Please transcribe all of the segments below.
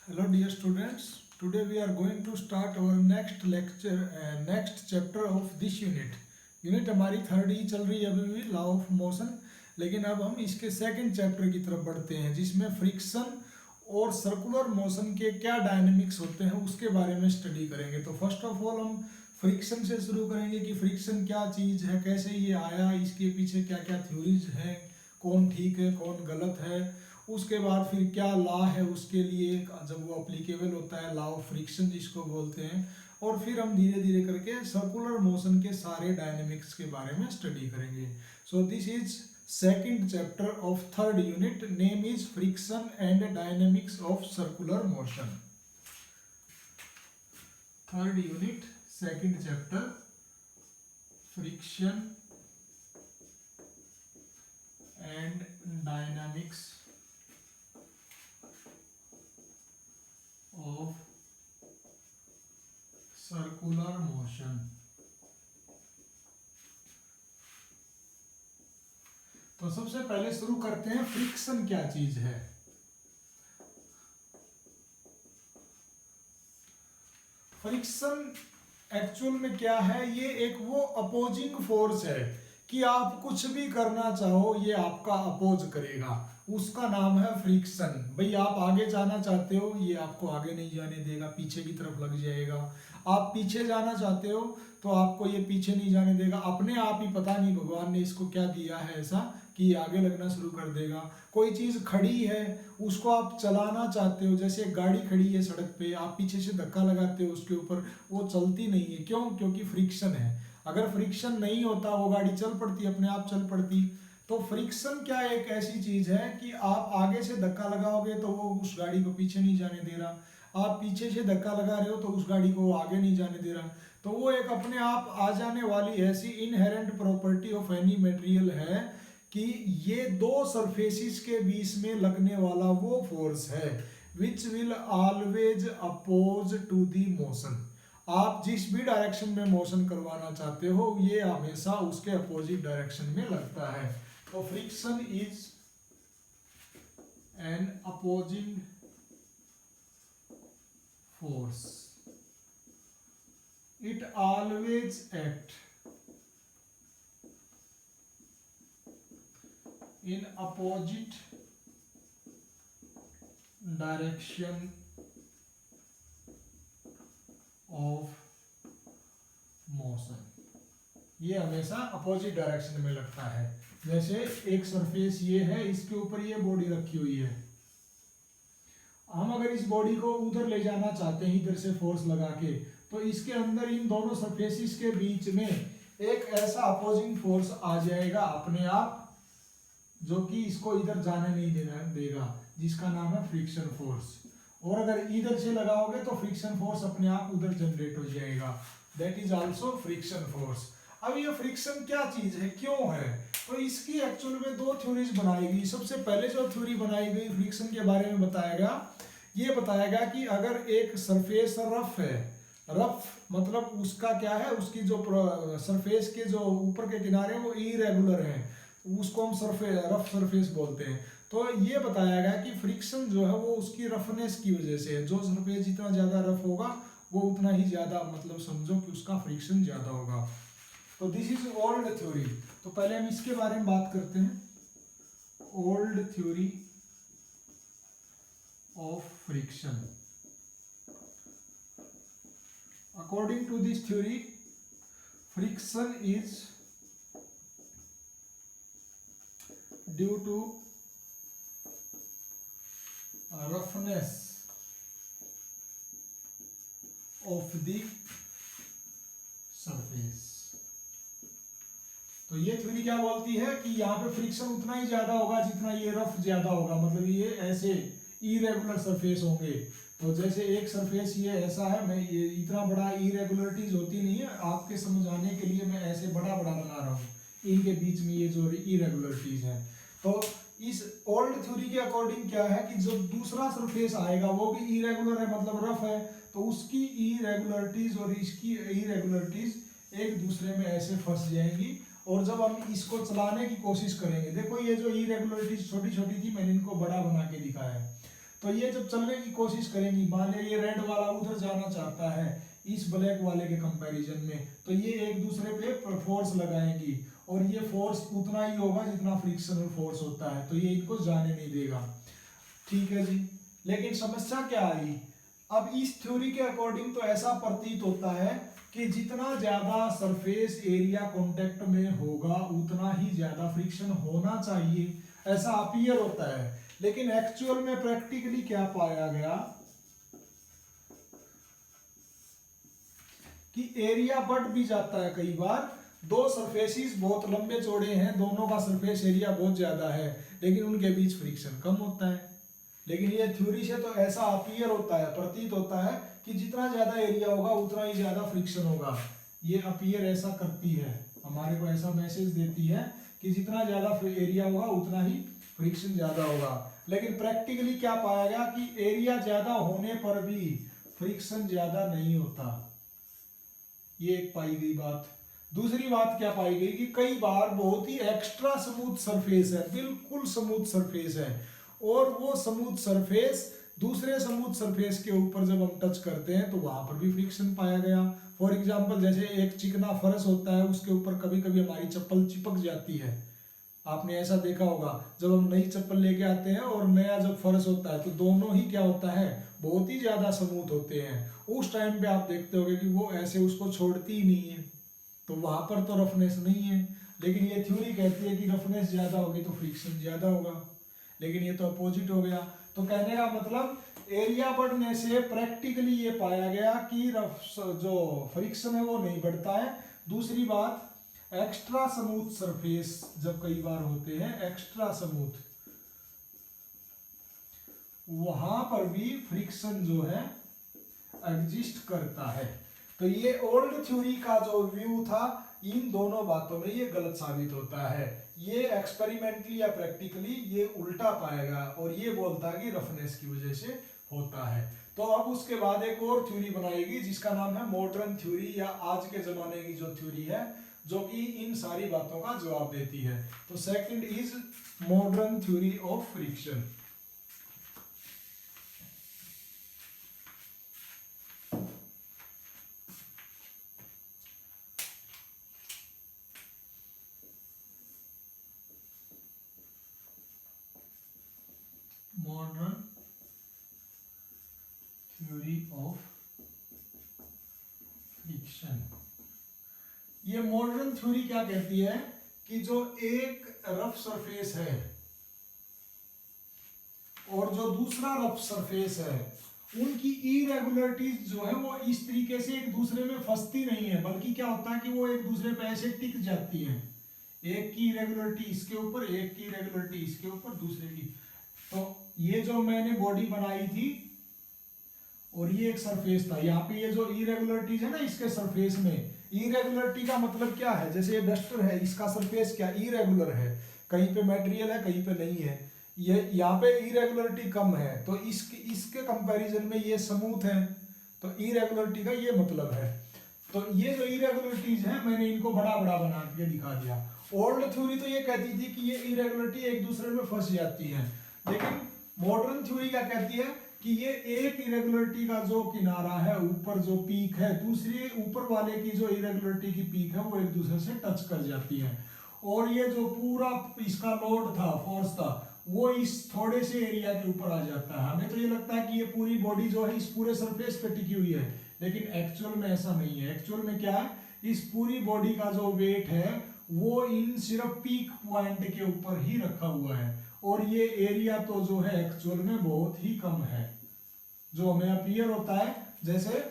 Hello dear students, today we are going to start our next lecture, next chapter of this unit. Unit हमारी third ही चल रही है अभी भी, law of motion. लेकिन अब हम इसके सेकंड चैप्टर की तरफ बढ़ते हैं जिसमें फ्रिक्शन और सर्कुलर मोशन के क्या डायनेमिक्स होते हैं उसके बारे में स्टडी करेंगे। तो फर्स्ट ऑफ ऑल हम फ्रिक्शन से शुरू करेंगे कि फ्रिक्शन क्या चीज़ है, कैसे ये आया, इसके पीछे क्या क्या थ्योरीज हैं, कौन ठीक है कौन गलत है। उसके बाद फिर क्या लॉ है उसके लिए जब वो अप्लीकेबल होता है, लॉ ऑफ फ्रिक्शन जिसको बोलते हैं। और फिर हम धीरे धीरे करके सर्कुलर मोशन के सारे डायनेमिक्स के बारे में स्टडी करेंगे। So this is second chapter of third unit, name is friction and dynamics of circular motion. Third unit second chapter, friction and dynamics of circular motion. तो सबसे पहले शुरू करते हैं, फ्रिक्शन क्या चीज है। फ्रिक्शन एक्चुअल में क्या है, ये एक वो अपोजिंग फोर्स है कि आप कुछ भी करना चाहो ये आपका अपोज करेगा, उसका नाम है फ्रिक्शन। भाई आप आगे जाना चाहते हो, ये आपको आगे नहीं जाने देगा, पीछे की तरफ लग जाएगा। आप पीछे जाना चाहते हो तो आपको ये पीछे नहीं जाने देगा, अपने आप ही पता नहीं भगवान ने इसको क्या दिया है ऐसा कि ये आगे लगना शुरू कर देगा। कोई चीज़ खड़ी है उसको आप चलाना चाहते हो, जैसे एक गाड़ी खड़ी है सड़क पे, आप पीछे से धक्का लगाते हो उसके ऊपर, वो चलती नहीं है। क्यों? क्योंकि फ्रिक्शन है। अगर फ्रिक्शन नहीं होता वो गाड़ी चल पड़ती, अपने आप चल पड़ती। तो फ्रिक्शन क्या एक ऐसी चीज है कि आप आगे से धक्का लगाओगे तो वो उस गाड़ी को पीछे नहीं जाने दे रहा, आप पीछे से धक्का लगा रहे हो तो उस गाड़ी को वो आगे नहीं जाने दे रहा। तो वो एक अपने आप आ जाने वाली ऐसी inherent property of any material है कि ये दो सरफेसिस के बीच में लगने वाला वो फोर्स है which will always oppose to the motion. आप जिस भी डायरेक्शन में मोशन करवाना चाहते हो ये हमेशा उसके अपोजिट डायरेक्शन में लगता है। तो friction is an opposing force, it always act in opposite direction of motion। ये हमेशा अपोजिट डायरेक्शन में लगता है। जैसे एक सरफेस ये है, इसके ऊपर ये बॉडी रखी हुई है, हम अगर इस बॉडी को उधर ले जाना चाहते हैं इधर से फोर्स लगा के, तो इसके अंदर इन दोनों सरफेसिस के बीच में एक ऐसा अपोजिंग फोर्स आ जाएगा अपने आप जो कि इसको इधर जाने नहीं देगा, जिसका नाम है फ्रिक्शन फोर्स। और अगर इधर से लगाओगे तो फ्रिक्शन फोर्स अपने आप उधर जनरेट हो जाएगा, that is also friction force. अब ये फ्रिक्शन क्या चीज है, क्यों है? तो इसकी एक्चुअल में दो थ्योरीज बनाई गई। सबसे पहले जो थ्योरी बनाई गई फ्रिक्शन के बारे में बताया गया, ये बताया गया कि अगर एक सरफेस रफ है, रफ मतलब उसका क्या है, उसकी जो सरफेस के जो ऊपर के किनारे वो इरेगुलर हैं, उसको हम रफ सरफेस बोलते हैं। तो ये बताया गया कि फ्रिक्शन जो है वो उसकी रफनेस की वजह से है। जो सरफेस जितना ज्यादा रफ होगा वो उतना ही ज्यादा, मतलब समझो कि उसका फ्रिक्शन ज्यादा होगा। तो दिस इज ओल्ड थ्योरी। तो पहले हम इसके बारे में बात करते हैं, old theory of friction. According to this theory, friction is due to roughness of the surface। तो ये थ्योरी क्या बोलती है कि यहाँ पे फ्रिक्शन उतना ही ज्यादा होगा जितना ये रफ ज्यादा होगा, मतलब ये ऐसे इरेगुलर सरफेस होंगे। तो जैसे एक सरफेस ये ऐसा है, मैं ये इतना बड़ा इरेगुलरिटीज होती नहीं है, आपके समझाने के लिए मैं ऐसे बड़ा बड़ा बना रहा हूँ, इनके बीच में ये जो इरेगुलरिटीज है। तो इस ओल्ड थ्योरी के अकॉर्डिंग क्या है कि जो दूसरा सरफेस आएगा वो भी इरेगुलर है, मतलब रफ है, तो उसकी इरेगुलरिटीज और इसकी इरेगुलरिटीज एक दूसरे में ऐसे फंस जाएंगी। और जब हम इसको चलाने की कोशिश करेंगे, देखो ये जो इरेगुलरिटीज छोटी छोटी थी मैंने इनको बड़ा बना के दिखाया है, तो ये जब चलने की कोशिश करेंगी, मान लिया ये रेड वाला उधर जाना चाहता है इस ब्लैक वाले के कंपैरिजन में, तो ये एक दूसरे पे फोर्स लगाएंगी और ये फोर्स उतना ही होगा जितना फ्रिक्शनल फोर्स होता है, तो ये इनको जाने नहीं देगा। ठीक है जी, लेकिन समस्या क्या आई, अब इस थ्योरी के अकॉर्डिंग तो ऐसा प्रतीत होता है कि जितना ज्यादा सरफेस एरिया कांटेक्ट में होगा उतना ही ज्यादा फ्रिक्शन होना चाहिए, ऐसा अपीयर होता है। लेकिन एक्चुअल में प्रैक्टिकली क्या पाया गया कि एरिया बढ़ भी जाता है कई बार, दो सरफेसेस बहुत लंबे चौड़े हैं, दोनों का सरफेस एरिया बहुत ज्यादा है, लेकिन उनके बीच फ्रिक्शन कम होता है। लेकिन ये थ्योरी से तो ऐसा अपीयर होता है, प्रतीत होता है कि जितना ज्यादा एरिया होगा उतना ही ज्यादा फ्रिक्शन होगा। ये अपीयर ऐसा करती है, हमारे को ऐसा मैसेज देती है कि जितना ज्यादा एरिया होगा उतना ही फ्रिक्शन ज्यादा होगा। लेकिन प्रैक्टिकली क्या पाया गया कि एरिया ज्यादा होने पर भी फ्रिक्शन ज्यादा नहीं होता, ये एक पाई गई बात। दूसरी बात क्या पाई गई कि कई बार बहुत ही एक्स्ट्रा स्मूथ सरफेस है, बिल्कुल स्मूथ सरफेस है, और वो स्मूथ सरफेस दूसरे स्मूथ सरफेस के ऊपर जब हम टच करते हैं तो वहां पर भी फ्रिक्शन पाया गया। फॉर एग्जांपल जैसे एक चिकना फर्श होता है, उसके ऊपर कभी कभी हमारी चप्पल चिपक जाती है, आपने ऐसा देखा होगा। जब हम नई चप्पल लेके आते हैं और नया जब फर्श होता है तो दोनों ही क्या होता है, बहुत ही ज्यादा स्मूथ होते हैं। उस टाइम पे आप देखते होगे कि वो ऐसे उसको छोड़ती ही नहीं है, तो वहां पर तो रफनेस नहीं है। लेकिन ये थ्योरी कहती है कि रफनेस ज्यादा होगी तो फ्रिक्शन ज्यादा होगा, लेकिन ये तो अपोजिट हो गया। तो कहने का मतलब एरिया बढ़ने से प्रैक्टिकली ये पाया गया कि जो फ्रिक्शन है वो नहीं बढ़ता है। दूसरी बात, एक्स्ट्रा स्मूथ सरफेस जब कई बार होते हैं एक्स्ट्रा स्मूथ, वहां पर भी फ्रिक्शन जो है एग्जिस्ट करता है। तो ये ओल्ड थ्योरी का जो व्यू था, इन दोनों बातों में ये गलत साबित होता है। ये एक्सपेरिमेंटली या प्रैक्टिकली ये उल्टा पाएगा और ये बोलता है कि रफनेस की वजह से होता है। तो अब उसके बाद एक और थ्योरी बनाएगी जिसका नाम है मॉडर्न थ्योरी, या आज के जमाने की जो थ्योरी है जो कि इन सारी बातों का जवाब देती है। तो second is modern theory of friction. Modern theory of friction. ये मॉडर्न थ्योरी क्या कहती है कि जो एक रफ सरफेस है और जो दूसरा रफ सरफेस है, उनकी इरेगुलरिटीज जो है वो इस तरीके से एक दूसरे में फंसती नहीं है, बल्कि क्या होता है कि वो एक दूसरे पे ऐसे टिक जाती हैं। एक की इरेगुलरिटी इसके ऊपर, एक की इरेगुलरिटी इसके ऊपर, दूसरे की। तो ये जो मैंने बॉडी बनाई थी और ये एक सरफेस था, यहाँ पे ये जो इरेगुलरिटीज है ना इसके सरफेस में, इरेगुलरिटी का मतलब क्या है, जैसे ये डस्टर है, इसका सरफेस क्या इरेगुलर है, कहीं पे मटेरियल है कहीं पे नहीं है, ये यहाँ पे इरेगुलरिटी कम है, तो इसके कंपैरिजन में ये स्मूथ है, तो इरेगुलरिटी का ये मतलब है। तो ये जो इरेगुलरिटीज है मैंने इनको बड़ा बड़ा बना के दिखा दिया। ओल्ड थ्योरी तो ये कहती थी कि ये इरेगुलरिटी एक दूसरे में फंस जाती है, लेकिन मॉडर्न थ्योरी क्या कहती है कि ये एक इरेगुलरिटी का जो किनारा है, ऊपर जो पीक है, दूसरे ऊपर वाले की जो इरेगुलरिटी की पीक है वो एक दूसरे से टच कर जाती है, और ये जो पूरा इसका लोड था, फोर्स था, वो इस थोड़े से एरिया के ऊपर आ जाता है। हमें तो ये लगता है कि ये पूरी बॉडी जो है इस पूरे सरफेस पे टिकी हुई है, लेकिन एक्चुअल में ऐसा नहीं है। एक्चुअल में क्या है, इस पूरी बॉडी का जो वेट है वो इन सिर्फ पीक पॉइंट के ऊपर ही रखा हुआ है, और ये एरिया तो जो है एक्चुअल में बहुत ही कम है, जो हमें अपीयर होता है। जैसे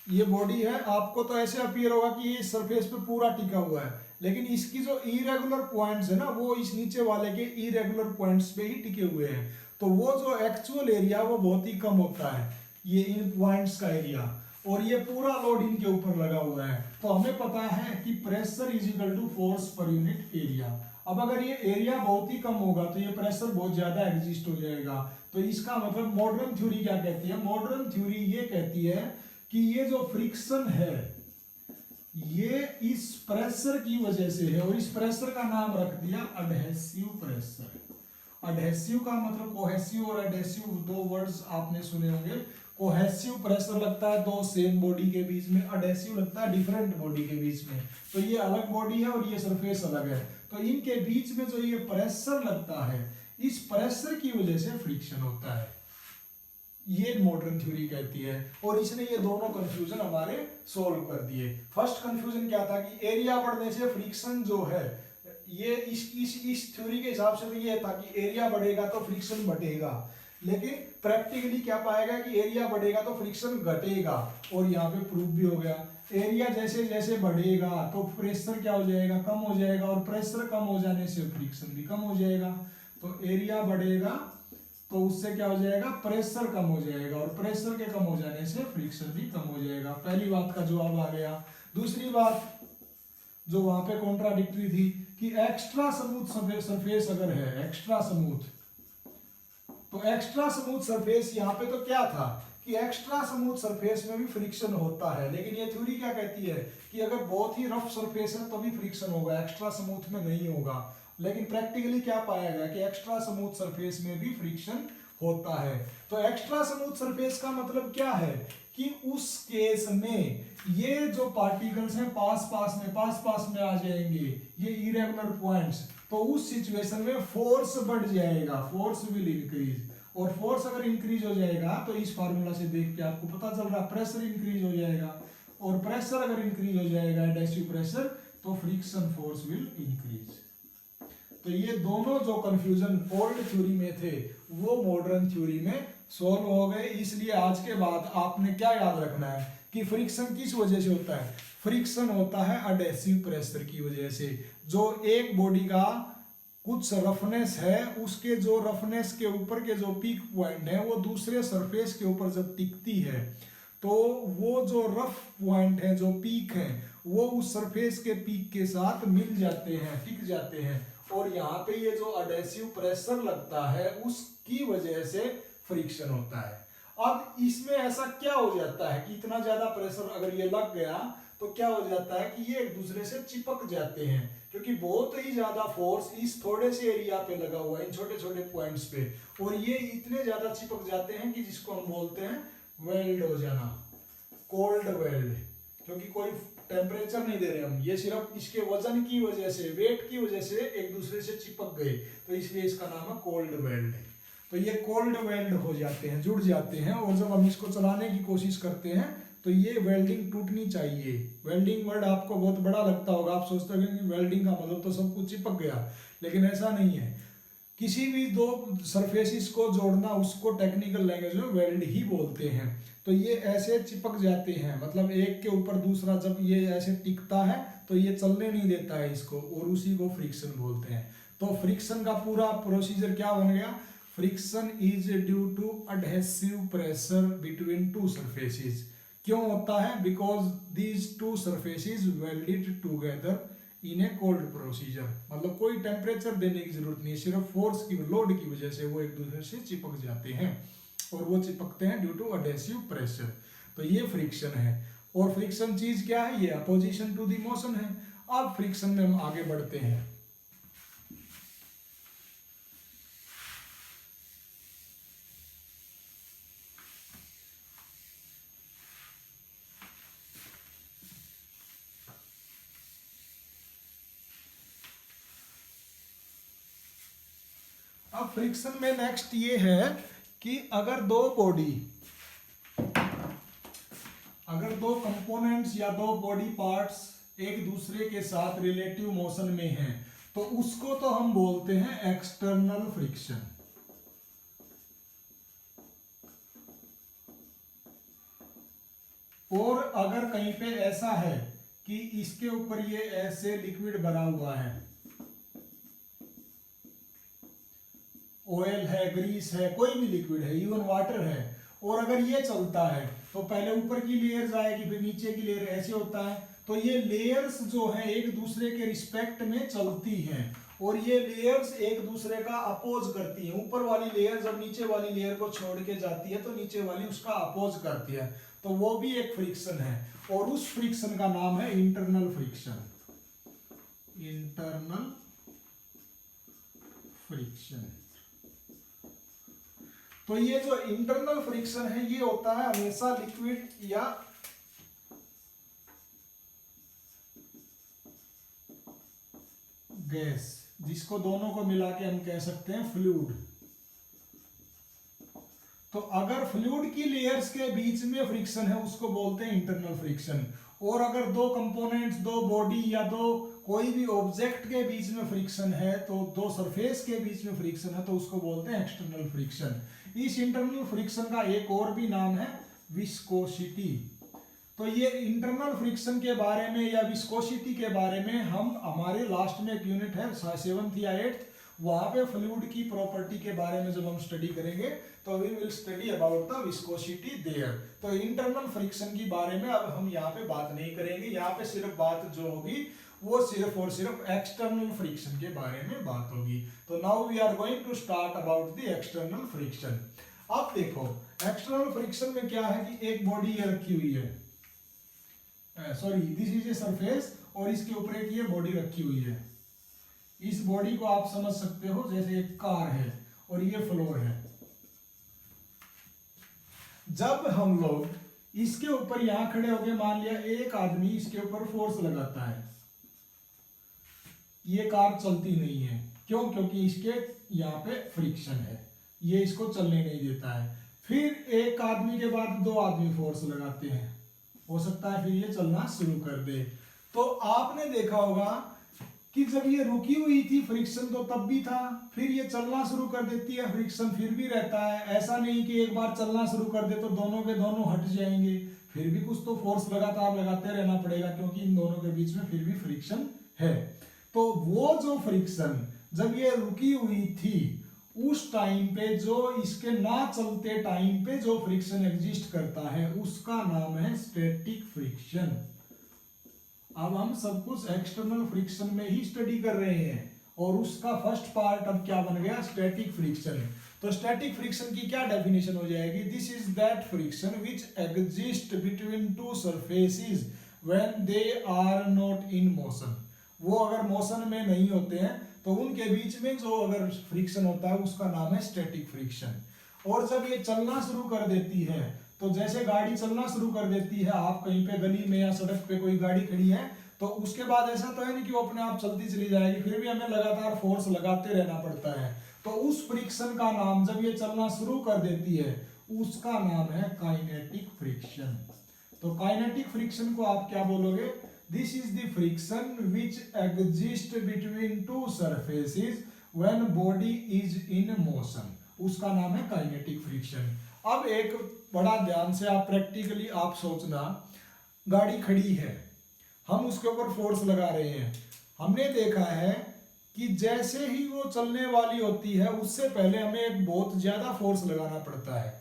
ये बॉडी है, आपको तो ऐसे अपीयर होगा कि ये सरफेस पे पूरा टिका हुआ है, लेकिन इसकी जो इरेगुलर पॉइंट्स है ना वो इस नीचे वाले के इरेगुलर पॉइंट्स पे ही टिके हुए हैं, तो वो जो एक्चुअल एरिया वो बहुत ही कम होता है, ये इन पॉइंट्स का एरिया, और ये पूरा लोड इनके ऊपर लगा हुआ है। तो हमें पता है कि pressure is equal to force per unit area. अब अगर ये एरिया बहुत ही कम होगा तो ये प्रेशर बहुत ज्यादा एग्जिस्ट हो जाएगा। तो इसका मतलब मॉडर्न थ्योरी क्या कहती है, मॉडर्न थ्योरी ये कहती है कि ये जो फ्रिक्शन है ये इस प्रेशर की वजह से है, और इस प्रेशर का नाम रख दिया एडहेसिव प्रेशर। अडहेसिव का मतलब कोहेसिव और एडहेसिव दो वर्ड्स आपने सुने होंगे। कोहेसिव प्रेशर लगता है दो सेम बॉडी के बीच में, अडहेसिव लगता है डिफरेंट बॉडी के बीच में। तो ये अलग बॉडी है और ये सरफेस अलग है, तो इनके बीच में जो ये प्रेशर लगता है, इस प्रेशर की वजह से फ्रिक्शन होता है, ये मॉडर्न थ्योरी कहती है। और इसने ये दोनों कंफ्यूजन हमारे सोल्व कर दिए। फर्स्ट कंफ्यूजन क्या था कि एरिया बढ़ने से फ्रिक्शन जो है, ये इस थ्योरी के हिसाब से तो ये था कि एरिया बढ़ेगा तो फ्रिक्शन बढ़ेगा, लेकिन प्रैक्टिकली क्या पाएगा कि एरिया बढ़ेगा तो फ्रिक्शन घटेगा, और यहाँ पे प्रूफ भी हो गया। एरिया जैसे जैसे बढ़ेगा तो प्रेशर क्या हो जाएगा, कम हो जाएगा, और प्रेशर कम हो जाने से फ्रिक्शन भी कम हो जाएगा। तो एरिया बढ़ेगा तो उससे क्या हो जाएगा, प्रेशर कम हो जाएगा, और प्रेशर के कम हो जाने से फ्रिक्शन भी कम हो जाएगा। पहली बात का जवाब आ गया। दूसरी बात जो वहां पे कॉन्ट्राडिक्टरी थी कि एक्स्ट्रा स्मूथ सरफेस अगर है, एक्स्ट्रा स्मूथ, तो एक्स्ट्रा स्मूथ सरफेस यहाँ पे तो क्या था कि एक्स्ट्रा स्मूथ सरफेस में भी फ्रिक्शन होता है, लेकिन ये थ्योरी क्या कहती है कि अगर बहुत ही रफ सरफेस है तो भी फ्रिक्शन होगा, एक्स्ट्रा स्मूथ में नहीं होगा। लेकिन प्रैक्टिकली क्या पाया गया कि एक्स्ट्रा स्मूथ सरफेस में भी फ्रिक्शन होता है। तो एक्स्ट्रा स्मूथ सरफेस का मतलब क्या है कि उस केस में ये जो पार्टिकल्स हैं पास पास में आ जाएंगे, ये इरेगुलर पॉइंट्स, तो उस सिचुएशन में फोर्स बढ़ जाएगा, फोर्स विल इंक्रीज। और फोर्स अगर इंक्रीज हो जाएगा तो इस फार्मूला से देख के आपको पता चल रहा है प्रेशर इंक्रीज हो जाएगा, और प्रेशर अगर इंक्रीज हो जाएगा एडहेसिव प्रेशर, तो फ्रिक्शन फोर्स विल इंक्रीज। तो ये दोनों जो कंफ्यूजन ओल्ड थ्योरी में थे वो मॉडर्न थ्योरी में सॉल्व हो गए। इसलिए आज के बाद आपने क्या याद रखना है कि फ्रिक्शन किस वजह से होता है, फ्रिक्शन होता है एडहेसिव प्रेशर की वजह से। जो एक बॉडी का कुछ रफनेस है, उसके जो रफनेस के ऊपर के जो पीक पॉइंट है वो दूसरे सरफेस के ऊपर जब टिकती है, तो वो जो रफ पॉइंट है, जो पीक है, वो उस सरफेस के पीक के साथ मिल जाते हैं, टिक जाते हैं, और यहाँ पे ये जो एडहेसिव प्रेशर लगता है उसकी वजह से फ्रिक्शन होता है। अब इसमें ऐसा क्या हो जाता है कि इतना ज्यादा प्रेशर अगर ये लग गया तो क्या हो जाता है कि ये एक दूसरे से चिपक जाते हैं, क्योंकि बहुत ही ज्यादा फोर्स इस थोड़े से एरिया पे लगा हुआ है, इन छोटे छोटे पॉइंट्स पे, और ये इतने ज्यादा चिपक जाते हैं कि जिसको हम बोलते हैं वेल्ड हो जाना, कोल्ड वेल्ड। क्योंकि कोई टेम्परेचर नहीं दे रहे हम, ये सिर्फ इसके वजन की वजह से, वेट की वजह से एक दूसरे से चिपक गए, तो इसलिए इसका नाम है कोल्ड वेल्ड। तो ये कोल्ड वेल्ड हो जाते हैं, जुड़ जाते हैं, और जब हम इसको चलाने की कोशिश करते हैं तो ये वेल्डिंग टूटनी चाहिए। वेल्डिंग वर्ड आपको बहुत बड़ा लगता होगा, आप सोचते होंगे कि वेल्डिंग का मतलब तो सब कुछ चिपक गया, लेकिन ऐसा नहीं है। किसी भी दो सरफेसिस को जोड़ना उसको टेक्निकल लैंग्वेज में वेल्ड ही बोलते हैं। तो ये ऐसे चिपक जाते हैं, मतलब एक के ऊपर दूसरा जब ये ऐसे टिकता है तो ये चलने नहीं देता है इसको, और उसी को फ्रिक्शन बोलते हैं। तो फ्रिक्शन का पूरा प्रोसीजर क्या बन गया, friction is due to adhesive pressure between two surfaces. क्यों होता है, because these two surfaces welded together in a cold procedure. मतलब कोई टेम्परेचर देने की जरूरत नहीं है, सिर्फ फोर्स की लोड की वजह से वो एक दूसरे से चिपक जाते हैं, और वो चिपकते हैं ड्यू टू एडहेसिव प्रेशर। तो ये फ्रिक्शन है। और फ्रिक्शन चीज क्या है, ये अपोजिशन टू द मोशन है। अब फ्रिक्शन में हम आगे बढ़ते हैं। अब फ्रिक्शन में नेक्स्ट ये है कि अगर दो कंपोनेंट्स या दो बॉडी पार्ट्स एक दूसरे के साथ रिलेटिव मोशन में हैं, तो उसको तो हम बोलते हैं एक्सटर्नल फ्रिक्शन। और अगर कहीं पे ऐसा है कि इसके ऊपर ये ऐसे लिक्विड भरा हुआ है, ऑयल है, ग्रीस है, कोई भी लिक्विड है, इवन वाटर है, और अगर ये चलता है तो पहले ऊपर की लेयर्स आएगी फिर नीचे की लेयर, ऐसे होता है। तो ये लेयर्स जो है एक दूसरे के रिस्पेक्ट में चलती हैं, और ये लेयर्स एक दूसरे का अपोज करती हैं। ऊपर वाली लेयर जब नीचे वाली लेयर को छोड़ के जाती है तो नीचे वाली उसका अपोज करती है, तो वो भी एक फ्रिक्शन है, और उस फ्रिक्शन का नाम है इंटरनल फ्रिक्शन। Internal friction. तो ये जो इंटरनल फ्रिक्शन है ये होता है हमेशा लिक्विड या गैस, जिसको दोनों को मिला के हम कह सकते हैं फ्लूइड। तो अगर फ्लूइड की लेयर्स के बीच में फ्रिक्शन है उसको बोलते हैं इंटरनल फ्रिक्शन। और अगर दो कंपोनेंट्स, दो बॉडी या दो कोई भी ऑब्जेक्ट के बीच में फ्रिक्शन है, तो दो सरफेस के बीच में फ्रिक्शन है, तो उसको बोलते हैं एक्सटर्नल फ्रिक्शन। इस इंटरनल फ्रिक्शन का एक और भी नाम है विस्कोसिटी। तो ये इंटरनल फ्रिक्शन के बारे में या विस्कोसिटी के बारे में हम हमारे लास्ट में एक यूनिट है 7th या 8th, वहां पे फ्लूइड की प्रॉपर्टी के बारे में जब हम स्टडी करेंगे तो we will study about the viscosity there. तो इंटरनल फ्रिक्शन की बारे में अब हम यहाँ पे बात नहीं करेंगे, यहाँ पे सिर्फ बात जो होगी वो सिर्फ और सिर्फ एक्सटर्नल फ्रिक्शन के बारे में बात होगी। तो now we are going to start about the external friction. अब देखो एक्सटर्नल फ्रिक्शन में क्या है कि एक बॉडी ये रखी हुई है, sorry this is a surface, और इसके ऊपर एक ये बॉडी रखी हुई है। इस बॉडी को आप समझ सकते हो जैसे एक कार है और ये फ्लोर है। जब हम लोग इसके ऊपर यहां खड़े होके मान लिया एक आदमी इसके ऊपर फोर्स लगाता है, ये कार चलती नहीं है। क्यों? क्योंकि इसके यहाँ पे फ्रिक्शन है, ये इसको चलने नहीं देता है। फिर एक आदमी के बाद दो आदमी फोर्स लगाते हैं, हो सकता है फिर ये चलना शुरू कर दे। तो आपने देखा होगा कि जब ये रुकी हुई थी फ्रिक्शन तो तब भी था, फिर ये चलना शुरू कर देती है फ्रिक्शन फिर भी रहता है। ऐसा नहीं कि एक बार चलना शुरू कर दे तो दोनों के दोनों हट जाएंगे, फिर भी कुछ तो फोर्स लगातार लगाते रहना पड़ेगा, क्योंकि इन दोनों के बीच में फिर भी फ्रिक्शन है। तो वो जो फ्रिक्शन जब ये रुकी हुई थी उस टाइम पे, जो इसके ना चलते टाइम पे जो फ्रिक्शन एग्जिस्ट करता है उसका नाम है स्टैटिक फ्रिक्शन। अब हम सब कुछ एक्सटर्नल फ्रिक्शन में ही स्टडी कर रहे हैं और उसका फर्स्ट पार्ट अब क्या बन गया? Static friction. तो स्टैटिक फ्रिक्शन की क्या डेफिनेशन हो जाएगी? This is that friction which exist between two surfaces when they are not in motion. वो अगर मोशन में नहीं होते हैं तो उनके बीच में जो अगर फ्रिक्शन होता है उसका नाम है स्टैटिक फ्रिक्शन। और जब ये चलना शुरू कर देती है, तो जैसे गाड़ी चलना शुरू कर देती है, आप कहीं पे गली में या सड़क पे कोई गाड़ी खड़ी है, तो उसके बाद ऐसा तो है नहीं कि वो अपने आप चलती चली जाएगी, फिर भी हमें लगातार फोर्स लगाते रहना पड़ता है। तो उस फ्रिक्शन का नाम, जब ये चलना शुरू कर देती है, उसका नाम है काइनेटिक फ्रिक्शन। तो काइनेटिक फ्रिक्शन को आप क्या बोलोगे? This is the friction which exist between two surfaces when body is in motion. उसका नाम है काइनेटिक फ्रिक्शन। अब एक बड़ा ध्यान से आप प्रैक्टिकली आप सोचना, गाड़ी खड़ी है, हम उसके ऊपर फोर्स लगा रहे हैं। हमने देखा है कि जैसे ही वो चलने वाली होती है उससे पहले हमें एक बहुत ज्यादा फोर्स लगाना पड़ता है।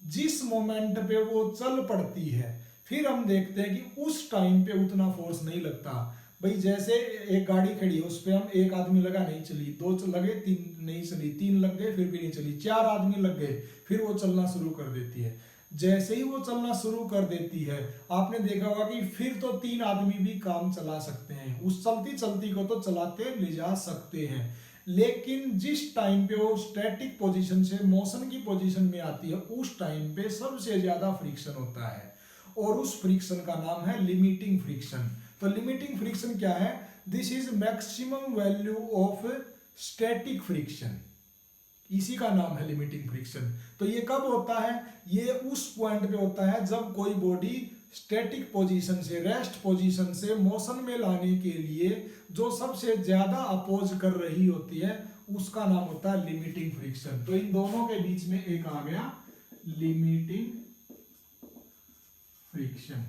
जिस मोमेंट पे वो चल पड़ती है फिर हम देखते हैं कि उस टाइम पे उतना फोर्स नहीं लगता। भाई जैसे एक गाड़ी खड़ी है, उस पर हम एक आदमी लगा, नहीं चली, दो लगे, तीन नहीं चली, तीन लग गए फिर भी नहीं चली, चार आदमी लग गए, फिर वो चलना शुरू कर देती है। जैसे ही वो चलना शुरू कर देती है, आपने देखा होगा कि फिर तो तीन आदमी भी काम चला सकते हैं, उस चलती चलती को तो चलाते ले जा सकते हैं। लेकिन जिस टाइम पे वो स्टैटिक पोजीशन से मोशन की पोजीशन में आती है, उस टाइम पे सबसे ज्यादा फ्रिक्शन होता है और उस फ्रिक्शन का नाम है लिमिटिंग फ्रिक्शन। तो लिमिटिंग फ्रिक्शन क्या है? This is maximum value of static friction, इसी का नाम है लिमिटिंग फ्रिक्शन। तो ये कब होता है? ये उस पॉइंट पे होता है जब कोई बॉडी स्टैटिक पोजीशन से, रेस्ट पोजीशन से मोशन में लाने के लिए जो सबसे ज्यादा अपोज कर रही होती है उसका नाम होता है लिमिटिंग फ्रिक्शन। तो इन दोनों के बीच में एक आ गया लिमिटिंग फ्रिक्शन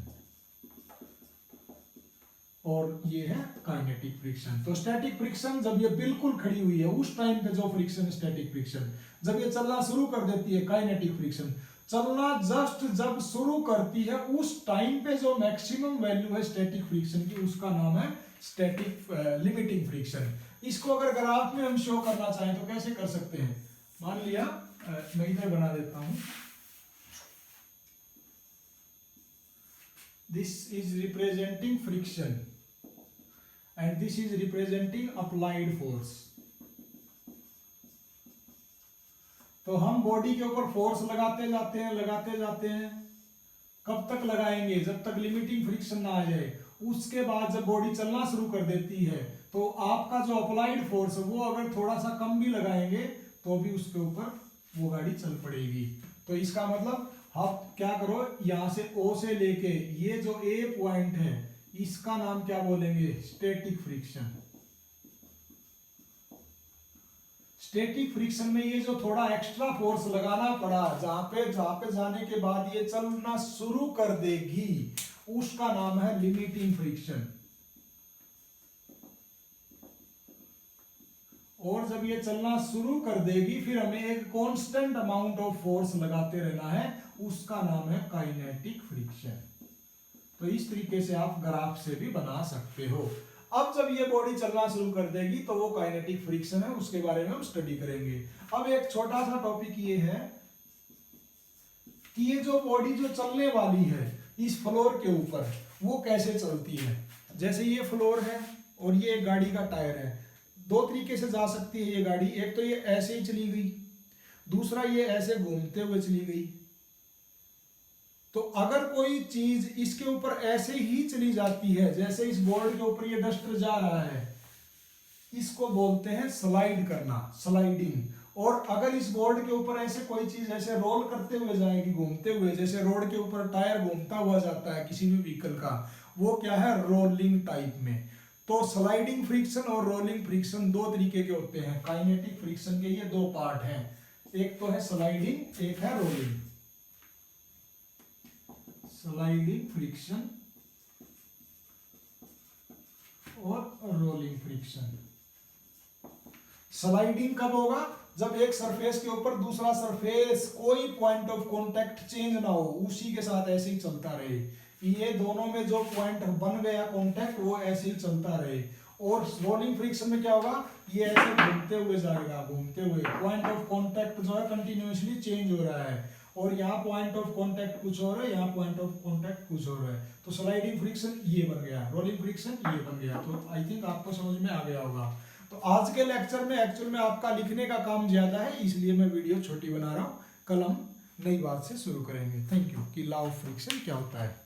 और ये है काइनेटिक फ्रिक्शन। तो स्टैटिक फ्रिक्शन जब ये बिल्कुल खड़ी हुई है उस टाइम पे जो फ्रिक्शन स्टैटिक फ्रिक्शन, जब ये चलना शुरू कर देती है काइनेटिक फ्रिक्शन। चलना जस्ट जब शुरू करती है उस टाइम पे जो मैक्सिमम वैल्यू है स्टैटिक फ्रिक्शन की, उसका नाम है स्टैटिक लिमिटिंग फ्रिक्शन। इसको अगर ग्राफ में हम शो करना चाहें तो कैसे कर सकते हैं? मान लिया मैं इधर बना देता हूं, this is representing friction and this is representing applied force। तो हम बॉडी के ऊपर फोर्स लगाते जाते हैं। कब तक लगाएंगे? जब तक लिमिटिंग फ्रिक्शन ना आ जाए। उसके बाद जब बॉडी चलना शुरू कर देती है तो आपका जो अप्लाइड फोर्स है वो अगर थोड़ा सा कम भी लगाएंगे तो भी उसके ऊपर वो गाड़ी चल पड़ेगी। तो इसका मतलब आप क्या करो, यहां से O से लेके ये जो A पॉइंट है इसका नाम क्या बोलेंगे? Static friction. स्टैटिक फ्रिक्शन में ये जो थोड़ा एक्स्ट्रा फोर्स लगाना पड़ा, जहां पे जाने के बाद ये चलना शुरू कर देगी, उसका नाम है लिमिटिंग फ्रिक्शन। और जब ये चलना शुरू कर देगी फिर हमें एक कांस्टेंट अमाउंट ऑफ फोर्स लगाते रहना है, उसका नाम है काइनेटिक फ्रिक्शन। तो इस तरीके से आप ग्राफ से भी बना सकते हो। अब जब ये बॉडी चलना शुरू कर देगी तो वो काइनेटिक फ्रिक्शन है, उसके बारे में हम स्टडी करेंगे। अब एक छोटा सा टॉपिक ये है कि ये जो बॉडी जो चलने वाली है इस फ्लोर के ऊपर वो कैसे चलती है। जैसे ये फ्लोर है और ये एक गाड़ी का टायर है, दो तरीके से जा सकती है ये गाड़ी। एक तो ये ऐसे ही चली गई, दूसरा ये ऐसे घूमते हुए चली गई। तो अगर कोई चीज इसके ऊपर ऐसे ही चली जाती है, जैसे इस बोर्ड के ऊपर ये डस्टर जा रहा है, इसको बोलते हैं स्लाइड करना, स्लाइडिंग। और अगर इस बोर्ड के ऊपर ऐसे कोई चीज ऐसे रोल करते हुए जाएगी, घूमते हुए, जैसे रोड के ऊपर टायर घूमता हुआ जाता है किसी भी व्हीकल का, वो क्या है? रोलिंग टाइप में। तो स्लाइडिंग फ्रिक्शन और रोलिंग फ्रिक्शन दो तरीके के होते हैं। काइनेटिक फ्रिक्शन के ये दो पार्ट हैं, एक तो है स्लाइडिंग, एक है रोलिंग। स्लाइडिंग फ्रिक्शन और रोलिंग फ्रिक्शन। स्लाइडिंग कब होगा? जब एक सरफेस के ऊपर दूसरा सरफेस कोई पॉइंट ऑफ कांटेक्ट चेंज ना हो, उसी के साथ ऐसे ही चलता रहे। ये दोनों में जो पॉइंट बन गया कांटेक्ट वो ऐसे ही चलता रहे। और रोलिंग फ्रिक्शन में क्या होगा? ये ऐसे घूमते हुए जाएगा, घूमते हुए। पॉइंट ऑफ कांटेक्ट जो है कंटिन्यूअसली चेंज हो रहा है, और यहाँ पॉइंट ऑफ कांटेक्ट कुछ और है, यहाँ पॉइंट ऑफ कांटेक्ट कुछ और है। तो स्लाइडिंग फ्रिक्शन ये बन गया, रोलिंग फ्रिक्शन ये बन गया। तो आई थिंक आपको समझ में आ गया होगा। तो आज के लेक्चर में एक्चुअल में आपका लिखने का काम ज्यादा है, इसलिए मैं वीडियो छोटी बना रहा हूँ। कल हम नई बात से शुरू करेंगे। Thank you. कि लॉ ऑफ फ्रिक्शन क्या होता है।